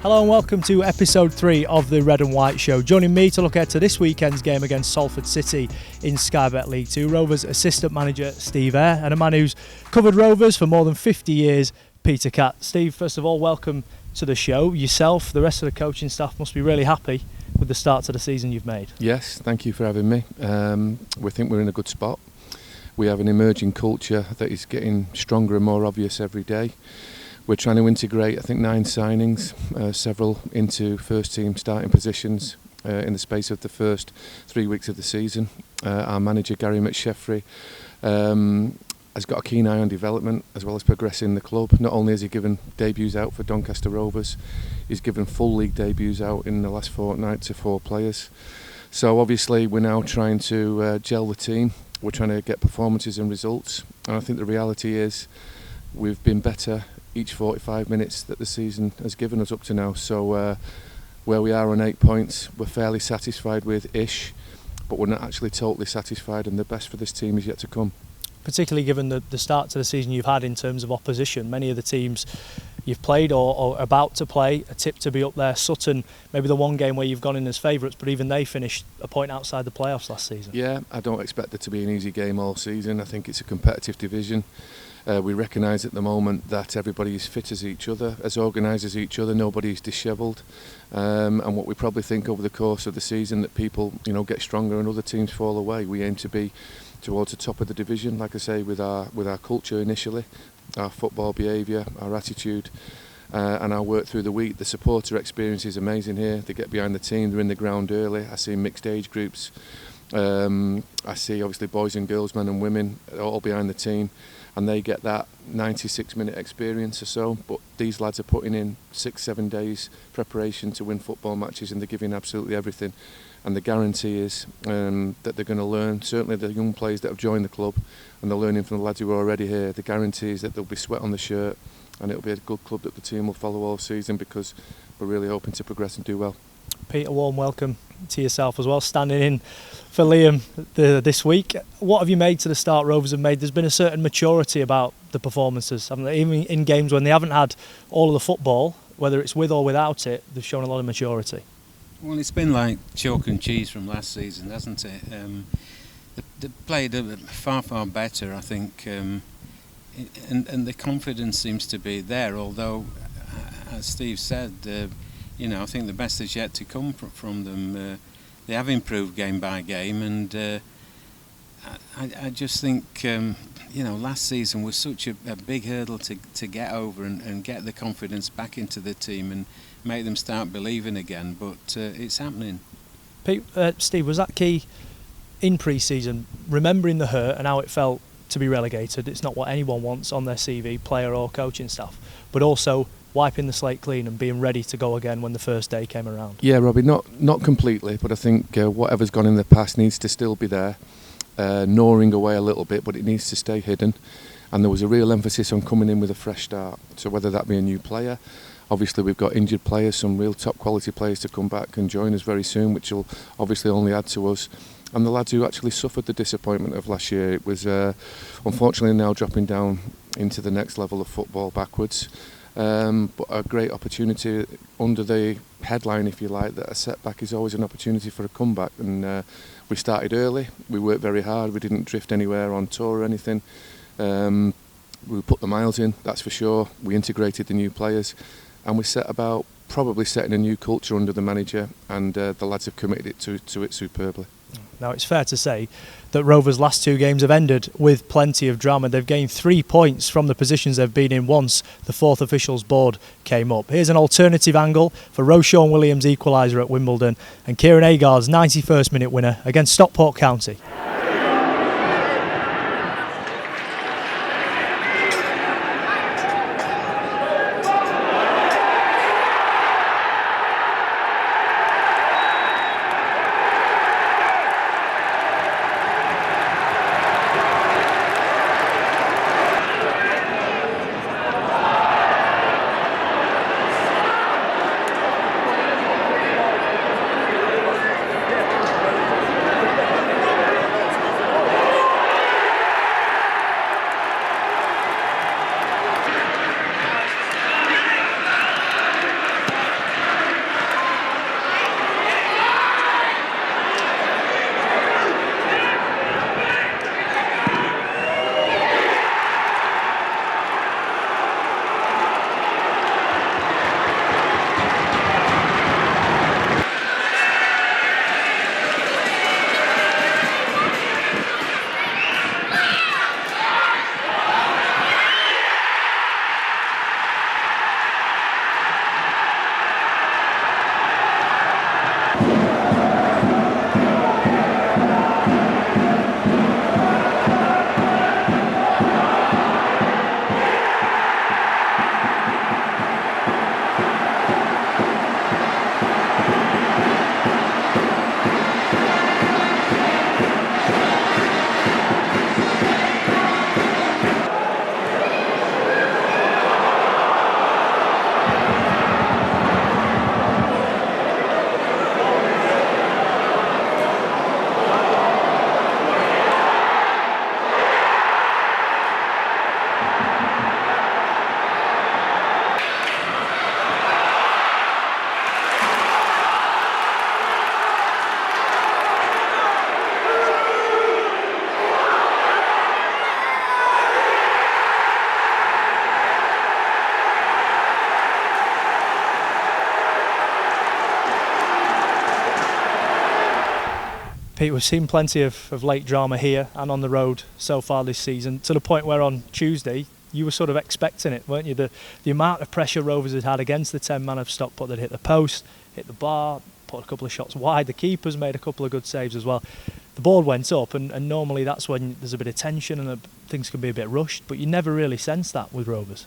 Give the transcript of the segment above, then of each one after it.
Hello and welcome to episode 3 of the Red and White Show. Joining me to look ahead to this weekend's game against Salford City in Sky Bet League 2, Rovers assistant manager Steve Eyre, and a man who's covered Rovers for more than 50 years, Peter Catt. Steve, first of all, welcome to the show. Yourself, the rest of the coaching staff must be really happy with the start to the season you've made. Yes, thank you for having me. We think we're in a good spot. We have an emerging culture that is getting stronger and more obvious every day. We're trying to integrate, I think, 9 signings, several into first team starting positions in the space of the first 3 weeks of the season. Our manager, Gary McSheffrey, has got a keen eye on development as well as progressing the club. Not only has he given debuts out for Doncaster Rovers, he's given full league debuts out in the last fortnight to 4 players. So obviously we're now trying to gel the team. We're trying to get performances and results. And I think the reality is we've been better each 45 minutes that the season has given us up to now. So where we are on 8 points, we're fairly satisfied with-ish, but we're not actually totally satisfied, and the best for this team is yet to come. Particularly given the start to the season you've had in terms of opposition. Many of the teams you've played or about to play are tipped to be up there. Sutton, maybe the one game where you've gone in as favourites, but even they finished a point outside the playoffs last season. Yeah, I don't expect it to be an easy game all season. I think it's a competitive division. We recognise at the moment that everybody is fit as each other, as organised as each other. Nobody's dishevelled, and what we probably think over the course of the season that people, get stronger and other teams fall away. We aim to be towards the top of the division, like I say, with our culture initially, our football behaviour, our attitude, and our work through the week. The supporter experience is amazing here. They get behind the team. They're in the ground early. I see mixed age groups. I see obviously boys and girls, men and women, all behind the team. And they get that 96-minute experience or so, but these lads are putting in 6-7 days preparation to win football matches, and they're giving absolutely everything. And the guarantee is that they're going to learn, certainly the young players that have joined the club, and they're learning from the lads who are already here. The guarantee is that there'll be sweat on the shirt, and it'll be a good club that the team will follow all season, because we're really hoping to progress and do well. Peter, warm welcome to yourself as well, standing in for Liam this week. What have you made to the start Rovers have made? There's been a certain maturity about the performances, haven't they? Even in games when they haven't had all of the football, whether it's with or without it, they've shown a lot of maturity. Well, it's been like chalk and cheese from last season, hasn't it? They played far better, I think, and the confidence seems to be there, although, as Steve said, I think the best is yet to come from them. They have improved game by game, and I just think, last season was such a big hurdle to get over and get the confidence back into the team and make them start believing again, but it's happening. Pete, Steve, was that key in pre-season, remembering the hurt and how it felt to be relegated? It's not what anyone wants on their CV, player or coaching staff, but also wiping the slate clean and being ready to go again when the first day came around. Yeah, Robbie, not completely, but I think whatever's gone in the past needs to still be there, gnawing away a little bit, but it needs to stay hidden. And there was a real emphasis on coming in with a fresh start. So whether that be a new player, obviously we've got injured players, some real top quality players to come back and join us very soon, which will obviously only add to us. And the lads who actually suffered the disappointment of last year, it was unfortunately now dropping down into the next level of football backwards. But a great opportunity under the headline, if you like, that a setback is always an opportunity for a comeback. And we started early, we worked very hard, we didn't drift anywhere on tour or anything. We put the miles in, that's for sure. We integrated the new players, and we set about probably setting a new culture under the manager, and the lads have committed it to it superbly. Now, it's fair to say that Rovers' last 2 games have ended with plenty of drama. They've gained 3 points from the positions they've been in once the 4th officials board came up. Here's an alternative angle for Roshawn Williams' equaliser at Wimbledon and Kieran Agar's 91st minute winner against Stockport County. Pete, we've seen plenty of late drama here and on the road so far this season, to the point where on Tuesday you were sort of expecting it, weren't you? The amount of pressure Rovers had against the 10-man of Stockport that hit the post, hit the bar, put a couple of shots wide. The keeper's made a couple of good saves as well. The ball went up, and normally that's when there's a bit of tension and things can be a bit rushed, but you never really sense that with Rovers.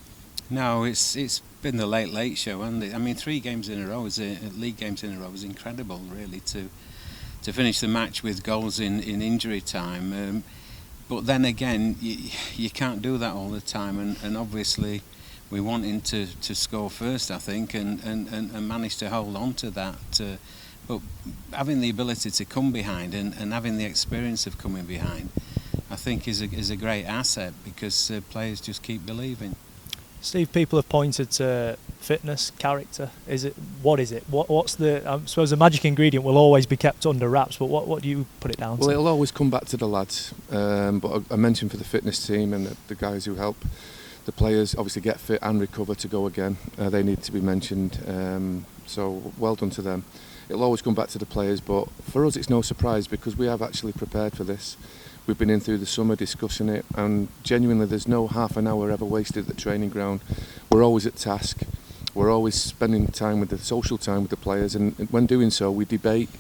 No, it's been the late show, hasn't it? I mean, 3 games in a row, league games in a row, is incredible, really, to finish the match with goals in injury time. But then again, you can't do that all the time, and obviously we wanted to score first, I think, and manage to hold on to that. But having the ability to come behind and having the experience of coming behind, I think is a great asset, because players just keep believing. Steve, people have pointed to fitness, character. What is it? What's the? I suppose the magic ingredient will always be kept under wraps. But what do you put it down to? Well, it'll always come back to the lads. But I mentioned for the fitness team and the guys who help the players obviously get fit and recover to go again. They need to be mentioned. So well done to them. It'll always come back to the players. But for us, it's no surprise, because we have actually prepared for this. We've been in through the summer discussing it, and genuinely there's no half an hour ever wasted at the training ground. We're always at task. We're always spending time with the social time with the players, and when doing so we debate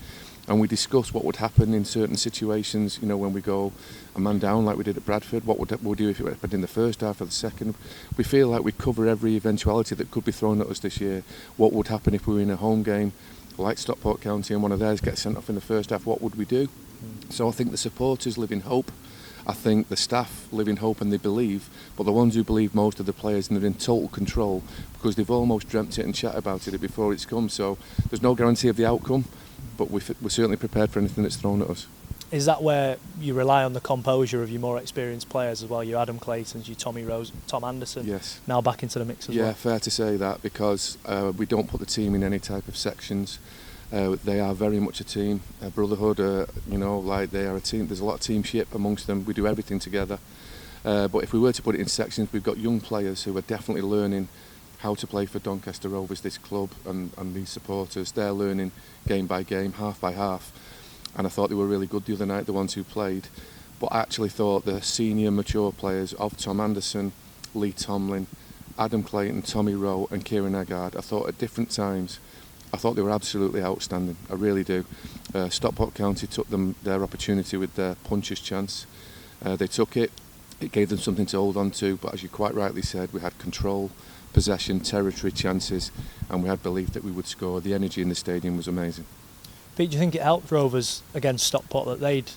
and we discuss what would happen in certain situations. You know, when we go a man down like we did at Bradford, what would we do if it happened in the first half or the second? We feel like we cover every eventuality that could be thrown at us this year. What would happen if we were in a home game like Stockport County and one of theirs gets sent off in the first half? What would we do? So I think the supporters live in hope. I think the staff live in hope and they believe, but the ones who believe most are the players, and they're in total control because they've almost dreamt it and chat about it before it's come. So there's no guarantee of the outcome, but we're certainly prepared for anything that's thrown at us. Is that where you rely on the composure of your more experienced players as well? Your Adam Claytons, your Tommy Rose, Tom Anderson, yes, now back into the mix as well? Yeah, fair to say that, because we don't put the team in any type of sections. They are very much a team, a brotherhood. Like they are a team. There's a lot of teamship amongst them. We do everything together. But if we were to put it in sections, we've got young players who are definitely learning how to play for Doncaster Rovers, this club, and these supporters. They're learning game by game, half by half. And I thought they were really good the other night, the ones who played. But I actually thought the senior, mature players of Tom Anderson, Lee Tomlin, Adam Clayton, Tommy Rowe and Kieran Aggard, I thought at different times, I thought they were absolutely outstanding. I really do. Stockport County took them their opportunity with their puncher's chance. They took it. It gave them something to hold on to. But as you quite rightly said, we had control, possession, territory, chances, and we had belief that we would score. The energy in the stadium was amazing. Pete, do you think it helped Rovers against Stockport that they'd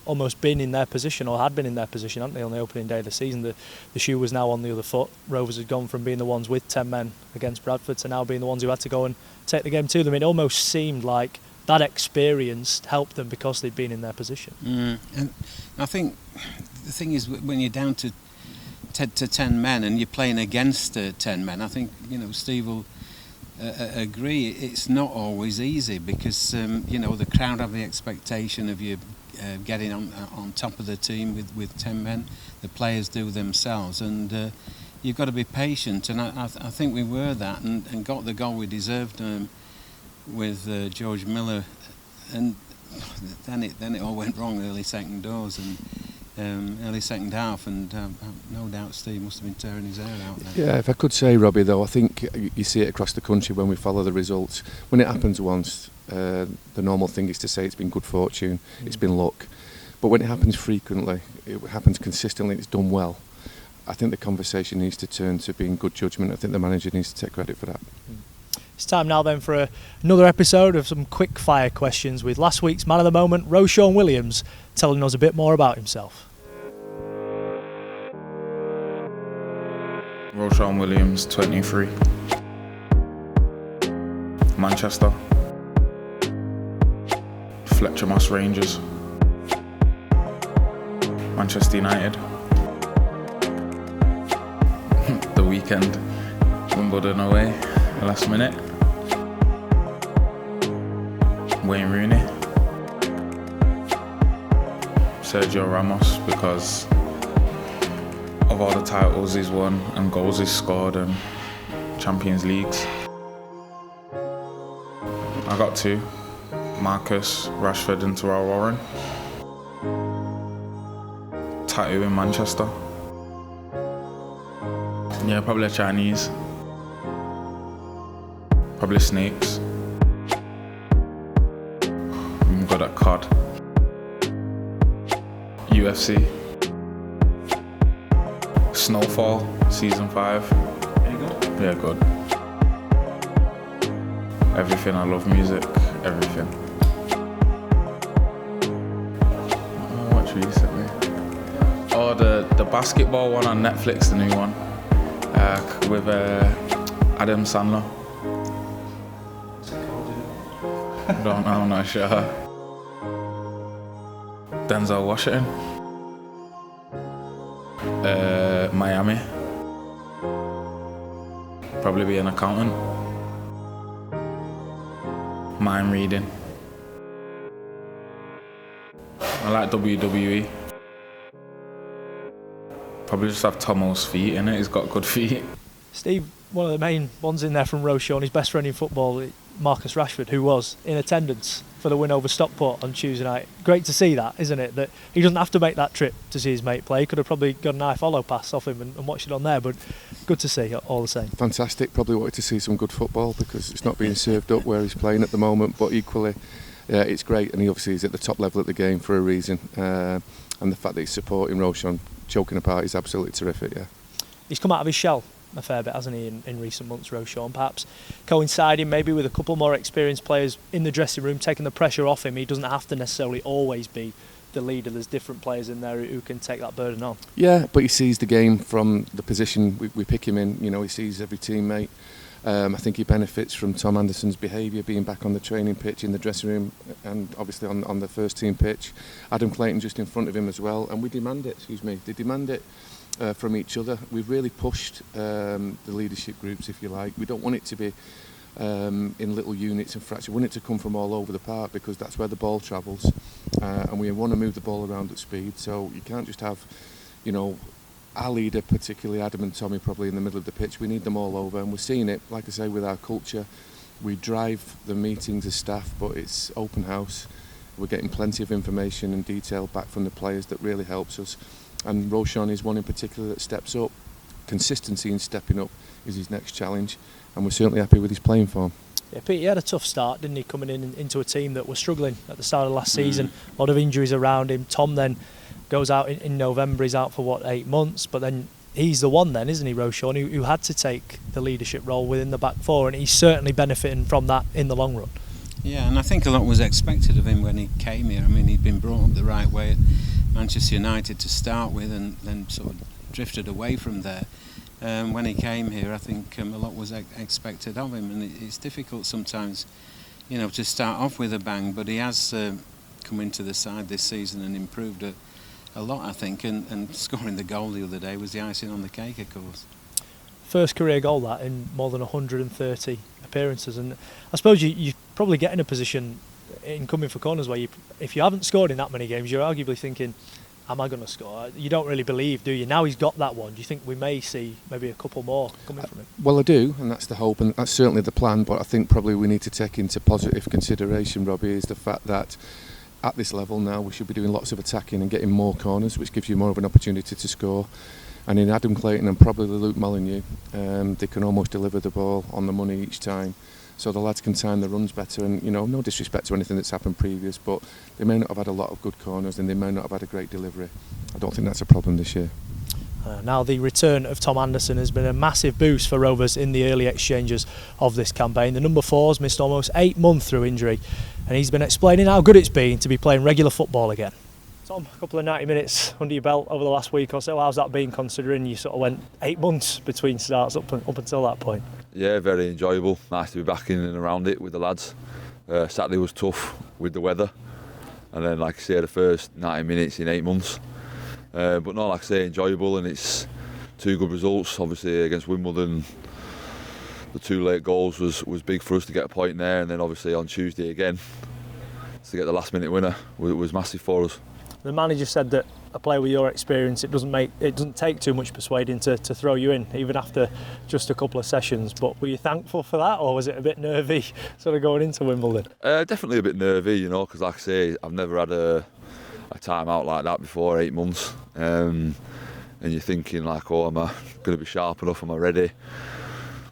almost been in their position, or had been in their position, hadn't they, on the opening day of the season? The shoe was now on the other foot. Rovers had gone from being the ones with 10 men against Bradford to now being the ones who had to go and take the game to them. It almost seemed like that experience helped them because they'd been in their position. And I think the thing is, when you're down to 10 men and you're playing against 10 men, I think Steve will agree. It's not always easy, because the crowd have the expectation of you getting on top of the team with 10 men. The players do themselves, and you've got to be patient, and I think we were that, and got the goal we deserved with George Miller, and then it all went wrong early second half, and no doubt Steve must have been tearing his hair out there. Yeah, if I could say, Robbie, though, I think you see it across the country when we follow the results. When it happens once, the normal thing is to say it's been good fortune, it's been luck. But when it happens frequently, it happens consistently, it's done well, I think the conversation needs to turn to being good judgment. I think the manager needs to take credit for that. It's time now then for another episode of some quick fire questions with last week's man of the moment, Roshawn Williams, telling us a bit more about himself. Roshawn Williams, 23. Manchester. Fletcher Moss Rangers. Manchester United. The weekend. Wimbledon away, last minute. Wayne Rooney. Sergio Ramos, because of all the titles he's won and goals he's scored and Champions Leagues. I got two. Marcus Rashford and Terrell Warren. Tattoo in Manchester. Yeah, probably a Chinese. Probably snakes. I'm good at COD. UFC. Snowfall, season 5. There you go. Yeah, good. Everything, I love music, everything. I watched recently. Oh, the basketball one on Netflix, the new one. With Adam Sandler. I'm not sure. Denzel Washington. Miami. Probably be an accountant. Mind reading. I like WWE. Probably just have Tomo's feet in it. He's got good feet. Steve, one of the main ones in there from Roshawn, his best friend in football, Marcus Rashford, who was in attendance for the win over Stockport on Tuesday night. Great to see that, isn't it? That he doesn't have to make that trip to see his mate play. He could have probably got an eye follow pass off him and watched it on there, but good to see all the same. Fantastic. Probably wanted to see some good football because it's not being served up where he's playing at the moment, but equally it's great, and he obviously is at the top level of the game for a reason, and the fact that he's supporting Roshawn choking apart is absolutely terrific. Yeah, he's come out of his shell a fair bit, hasn't he, in recent months, Roshawn, perhaps coinciding maybe with a couple more experienced players in the dressing room, taking the pressure off him. He doesn't have to necessarily always be the leader. There's different players in there who can take that burden on. Yeah, but he sees the game from the position we pick him in. You know, he sees every teammate. I think he benefits from Tom Anderson's behaviour, being back on the training pitch, in the dressing room, and obviously on the first team pitch. Adam Clayton just in front of him as well, and we demand it. They demand it from each other. We've really pushed the leadership groups, if you like. We don't want it to be in little units and fractured. We want it to come from all over the park because that's where the ball travels, and we want to move the ball around at speed. So you can't just have, you know, our leader, particularly Adam and Tommy, probably in the middle of the pitch. We need them all over, and we're seeing it, like I say, with our culture. We drive the meetings as staff, but it's open house. We're getting plenty of information and detail back from the players that really helps us. And Roshawn is one in particular that steps up. Consistency in stepping up is his next challenge, and we're certainly happy with his playing form. Yeah, Pete, he had a tough start, didn't he, coming into a team that was struggling at the start of last season. A lot of injuries around him. Tom then goes out in November. He's out for 8 months, but then he's the one then, isn't he, Roshawn, who had to take the leadership role within the back four, and he's certainly benefiting from that in the long run. Yeah, and I think a lot was expected of him when he came here. I mean, he'd been brought up the right way at Manchester United to start with, and then sort of drifted away from there. When he came here, I think a lot was expected of him, and it's difficult sometimes, you know, to start off with a bang, but he has come into the side this season and improved a lot, I think, and scoring the goal the other day was the icing on the cake, of course. First career goal that in more than 130 appearances, and I suppose you probably get in a position in coming for corners where if you haven't scored in that many games, you're arguably thinking, am I going to score? You don't really believe, do you? Now he's got that one. Do you think we may see maybe a couple more coming from him? Well, I do, and that's the hope, and that's certainly the plan, but I think probably we need to take into positive consideration, Robbie, is the fact that at this level now we should be doing lots of attacking and getting more corners, which gives you more of an opportunity to score. And in Adam Clayton and probably Luke Molyneux, they can almost deliver the ball on the money each time. So the lads can time the runs better, and, you know, no disrespect to anything that's happened previous, but they may not have had a lot of good corners and they may not have had a great delivery. I don't think that's a problem this year. Now the return of Tom Anderson has been a massive boost for Rovers in the early exchanges of this campaign. The number 4's missed almost 8 months through injury, and he's been explaining how good it's been to be playing regular football again. Tom, a couple of 90 minutes under your belt over the last week or so. How's that been, considering you sort of went 8 months between starts up until that point? Yeah, very enjoyable. Nice to be back in and around it with the lads. Saturday was tough with the weather, and then, like I say, the first 90 minutes in 8 months. But no, like I say, enjoyable, and it's 2 good results. Obviously against Wimbledon, the 2 late goals was big for us to get a point there, and then obviously on Tuesday again to get the last minute winner was massive for us. The manager said that a player with your experience, it doesn't take too much persuading to throw you in, even after just a couple of sessions. But were you thankful for that, or was it a bit nervy sort of going into Wimbledon? Definitely a bit nervy, you know, because like I say, I've never had a time out like that before, 8 months. And you're thinking like, oh, am I going to be sharp enough? Am I ready?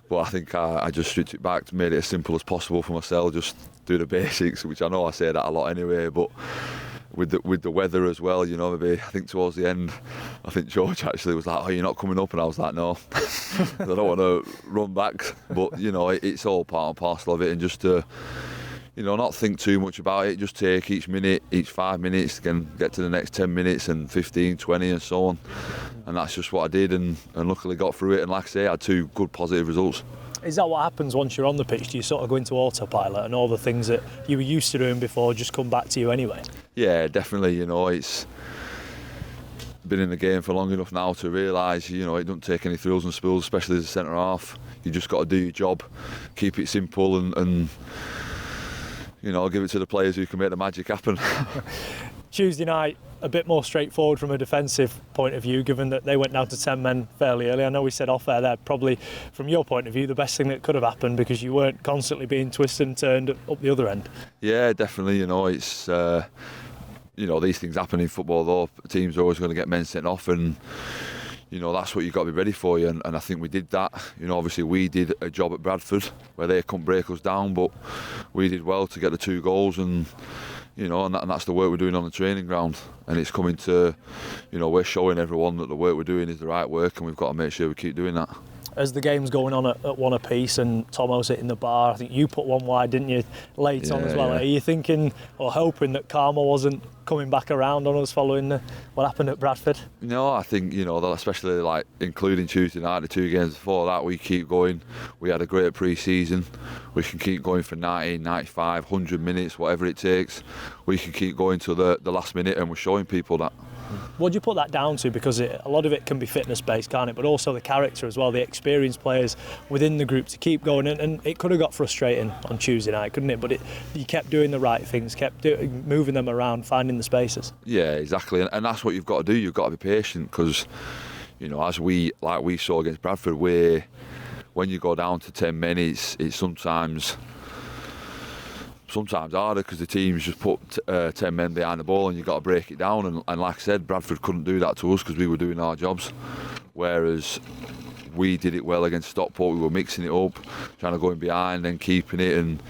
But I think I just stripped it back, made it as simple as possible for myself, just do the basics, which I know I say that a lot anyway, but with the weather as well, you know, maybe I think towards the end, I think George actually was like, oh, you're not coming up, and I was like, no, I don't want to run back, but you know, it's all part and parcel of it, and just to, you know, not think too much about it, just take each minute, each 5 minutes, get to the next 10 minutes and 15, 20 and so on, and that's just what I did, and luckily got through it, and like I say, I had 2 good positive results. Is that what happens once you're on the pitch? Do you sort of go into autopilot and all the things that you were used to doing before just come back to you anyway? Yeah, definitely. You know, it's been in the game for long enough now to realise, you know, it doesn't take any thrills and spills, especially as a centre half. You just got to do your job, keep it simple, and you know, give it to the players who can make the magic happen. Tuesday night, a bit more straightforward from a defensive point of view, given that they went down to 10 men fairly early. I know we said off air there, probably from your point of view, the best thing that could have happened, because you weren't constantly being twisted and turned up the other end. Yeah, definitely. You know, it's you know, these things happen in football though. Teams are always going to get men sent off, and you know, that's what you've got to be ready for. And I think we did that. You know, obviously we did a job at Bradford where they couldn't break us down, but we did well to get the 2 goals, and you know, and that's the work we're doing on the training ground. And it's coming to, you know, we're showing everyone that the work we're doing is the right work, and we've got to make sure we keep doing that. As the game's going on at 1 apiece and Tomo's hitting the bar, I think you put one wide, didn't you, late on as well? Yeah. Are you thinking or hoping that karma wasn't coming back around on us following what happened at Bradford? No, I think, you know, especially like including Tuesday night, the 2 games before that, we keep going. We had a great pre-season. We can keep going for 90, 95, 100 minutes, whatever it takes. We can keep going to the last minute, and we're showing people that. What do you put that down to? Because a lot of it can be fitness based, can't it? But also the character as well, the experienced players within the group to keep going. And it could have got frustrating on Tuesday night, couldn't it? But you kept doing the right things, kept moving them around, finding the spaces. Yeah, exactly. And that's what you've got to do. You've got to be patient, because, you know, as we saw against Bradford, where when you go down to 10 men, it's sometimes harder, because the teams just put 10 men behind the ball, and you've got to break it down, and like I said, Bradford couldn't do that to us because we were doing our jobs, whereas we did it well against Stockport. We were mixing it up, trying to go in behind and keeping it, and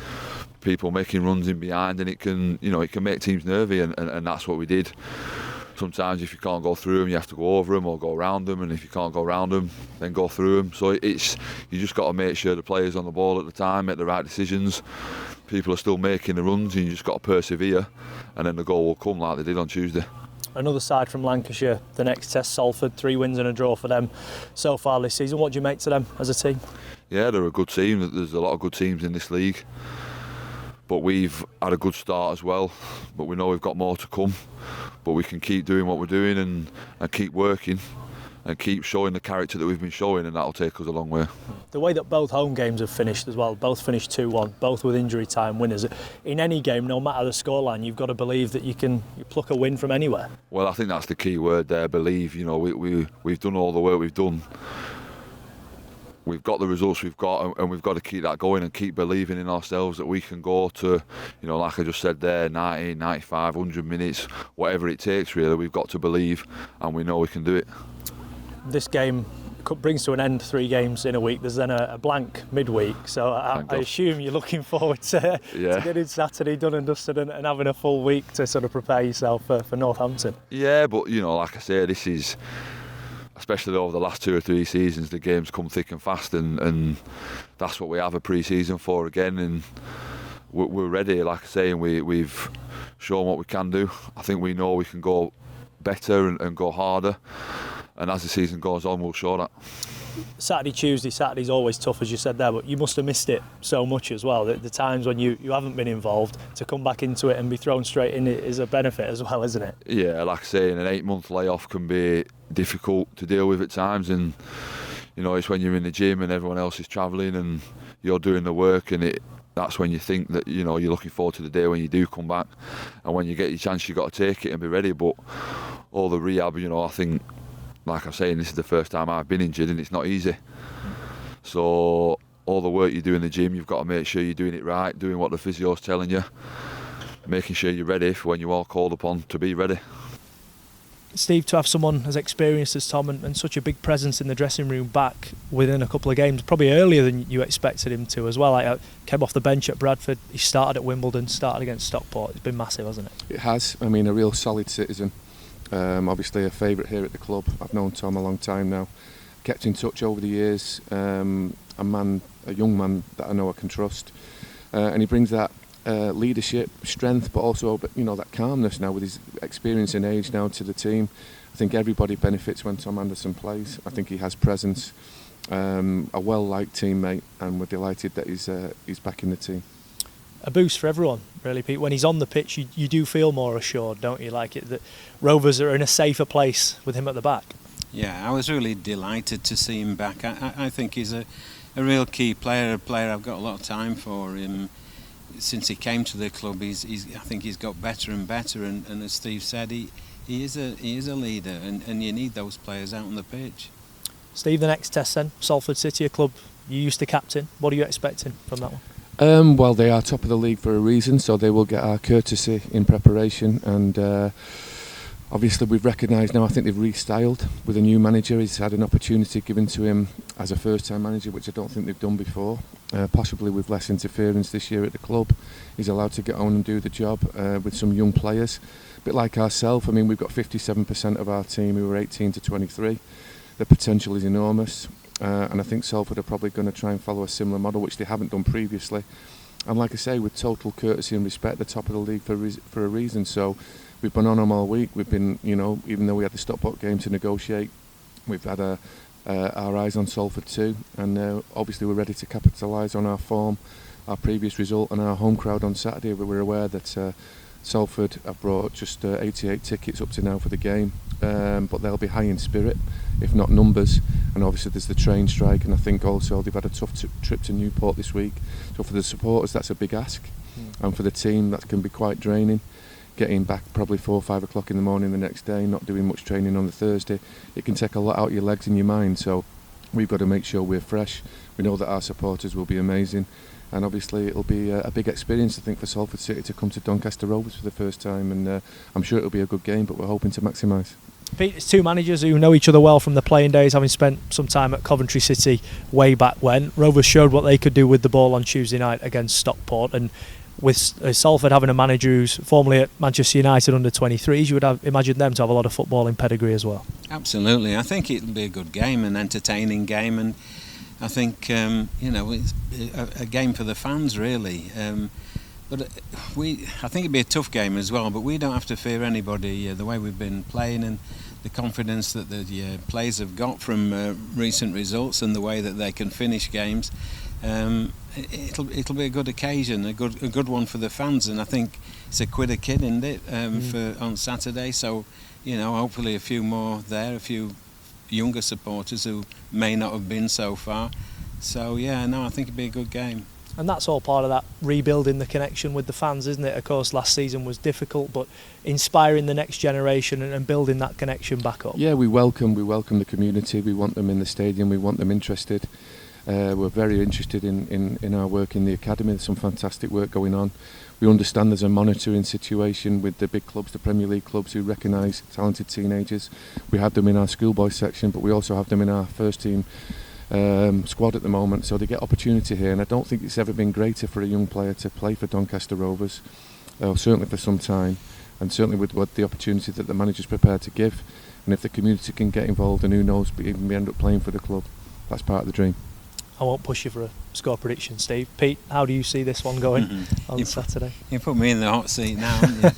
people making runs in behind, and it can make teams nervy, and that's what we did. Sometimes if you can't go through them, you have to go over them or go around them, and if you can't go around them, then go through them. So you just got to make sure the players on the ball at the time make the right decisions. People are still making the runs, and you just got to persevere, and then the goal will come like they did on Tuesday. Another side from Lancashire, the next test, Salford, 3 wins and a draw for them so far this season. What do you make to them as a team? Yeah, they're a good team. There's a lot of good teams in this league, but we've had a good start as well, but we know we've got more to come. But we can keep doing what we're doing and keep working and keep showing the character that we've been showing, and that'll take us a long way. The way that both home games have finished as well, both finished 2-1, both with injury time winners. In any game, no matter the scoreline, you've got to believe that you pluck a win from anywhere. Well, I think that's the key word there, believe. You know, we've done all the work we've done. We've got the results we've got, and we've got to keep that going and keep believing in ourselves that we can go to, you know, like I just said there, 90, 95, 100 minutes, whatever it takes really. We've got to believe, and we know we can do it. This game brings to an end 3 games in a week. There's then a blank midweek, so I assume you're looking forward to getting Saturday done and dusted and having a full week to sort of prepare yourself for Northampton. Yeah, but you know, like I say, this is, especially over the last 2 or 3 seasons, the games come thick and fast, and that's what we have a pre-season for again, and we're ready, like I say, and we've shown what we can do. I think we know we can go better and go harder, and as the season goes on, we'll show that. Saturday's always tough, as you said there, but you must have missed it so much as well. The times when you haven't been involved, to come back into it and be thrown straight in is a benefit as well, isn't it? Yeah, like I say, an 8-month layoff can be difficult to deal with at times, and you know, it's when you're in the gym and everyone else is travelling and you're doing the work, and that's when you think that, you know, you're looking forward to the day when you do come back, and when you get your chance, you've got to take it and be ready. But all the rehab, you know, I think, like I'm saying, this is the first time I've been injured, and it's not easy. So all the work you do in the gym, you've got to make sure you're doing it right, doing what the physio's telling you, making sure you're ready for when you are called upon to be ready. Steve, to have someone as experienced as Tom and such a big presence in the dressing room back within a couple of games, probably earlier than you expected him to as well. Like, came off the bench at Bradford, he started at Wimbledon, started against Stockport. It's been massive, hasn't it? It has. I mean, a real solid citizen. Obviously a favourite here at the club. I've known Tom a long time now. Kept in touch over the years. A young man that I know I can trust. And he brings that leadership, strength, but also, you know, that calmness now with his experience and age now to the team. I think everybody benefits when Tom Anderson plays. I think he has presence, a well-liked teammate, and we're delighted that he's back in the team. A boost for everyone, really, Pete. When he's on the pitch, you do feel more assured, don't you? Like it, that Rovers are in a safer place with him at the back. Yeah, I was really delighted to see him back. I think he's a real key player, a player I've got a lot of time for him. Since he came to the club, I think he's got better and better, and as Steve said, he is a leader, and you need those players out on the pitch. Steve, the next test then, Salford City, a club you used to captain. What are you expecting from that one? Well, they are top of the league for a reason, so they will get our courtesy in preparation, and obviously we've recognised now, I think they've restyled with a new manager. He's had an opportunity given to him as a first-time manager, which I don't think they've done before, possibly with less interference this year at the club. He's allowed to get on and do the job with some young players, a bit like ourselves. I mean, we've got 57% of our team who are 18 to 23. The potential is enormous, and I think Salford are probably going to try and follow a similar model, which they haven't done previously. And like I say, with total courtesy and respect, they're top of the league for a reason. So we've been on them all week. We've been, you know, even though we had the Stockport game to negotiate, we've had our eyes on Salford too. And obviously we're ready to capitalise on our form, our previous result, and our home crowd on Saturday. We're aware that Salford have brought just 88 tickets up to now for the game, but they'll be high in spirit, if not numbers. And obviously there's the train strike, and I think also they've had a tough trip to Newport this week. So for the supporters, that's a big ask, and for the team, that can be quite draining. Getting back probably 4 or 5 o'clock in the morning the next day, not doing much training on the Thursday, it can take a lot out of your legs and your mind. So we've got to make sure we're fresh. We know that our supporters will be amazing, and obviously it'll be a big experience, I think, for Salford City to come to Doncaster Rovers for the first time, and I'm sure it'll be a good game, but we're hoping to maximise. Pete, it's two managers who know each other well from the playing days, having spent some time at Coventry City way back when. Rovers showed what they could do with the ball on Tuesday night against Stockport, and with Salford having a manager who's formerly at Manchester United under 23s, you would have imagined them to have a lot of footballing pedigree as well. Absolutely. I think it'll be a good game, an entertaining game, and I think it's a game for the fans, really. But I think it'd be a tough game as well, but we don't have to fear anybody. The way we've been playing and the confidence that the players have got from recent results and the way that they can finish games, it'll be a good occasion, a good one for the fans. And I think it's a quid a kid, isn't it, for on Saturday? So, hopefully a few more there, a few younger supporters who may not have been so far. So I think it'd be a good game. And that's all part of that rebuilding the connection with the fans, isn't it? Of course, last season was difficult, but inspiring the next generation and building that connection back up. Yeah, we welcome the community. We want them in the stadium. We want them interested. We're very interested in our work in the academy. There's some fantastic work going on. We understand there's a monitoring situation with the big clubs, the Premier League clubs, who recognise talented teenagers. We have them in our schoolboy section, but we also have them in our first team squad at the moment, so they get opportunity here, and I don't think it's ever been greater for a young player to play for Doncaster Rovers, certainly for some time, and certainly with what the opportunity that the manager's prepared to give. And if the community can get involved, and who knows, even end up playing for the club, that's part of the dream. I won't push you for a score prediction, Steve. Pete, how do you see this one going on Saturday? You put me in the hot seat now, haven't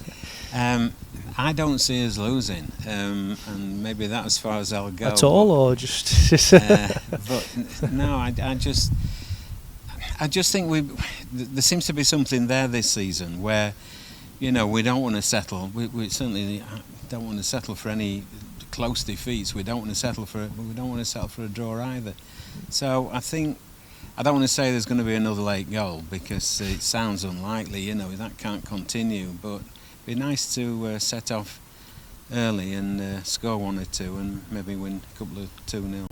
you? I don't see us losing, and maybe that's as far as I'll go. At all, or just? But no, I just think there seems to be something there this season where, we don't want to settle. We certainly don't want to settle for any close defeats. We don't want to settle for a draw either. So I think I don't want to say there's going to be another late goal because it sounds unlikely, you know, that can't continue. But it'd be nice to set off early and score 1 or 2 and maybe win a couple of 2-0.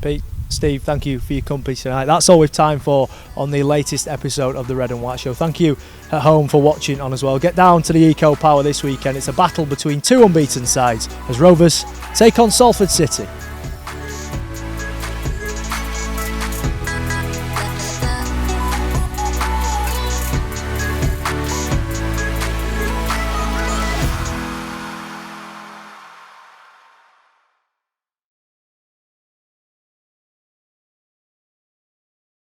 Pete, Steve, thank you for your company tonight. That's all we've time for on the latest episode of the Red and White Show. Thank you at home for watching on as well. Get down to the Eco Power this weekend. It's a battle between 2 unbeaten sides as Rovers take on Salford City.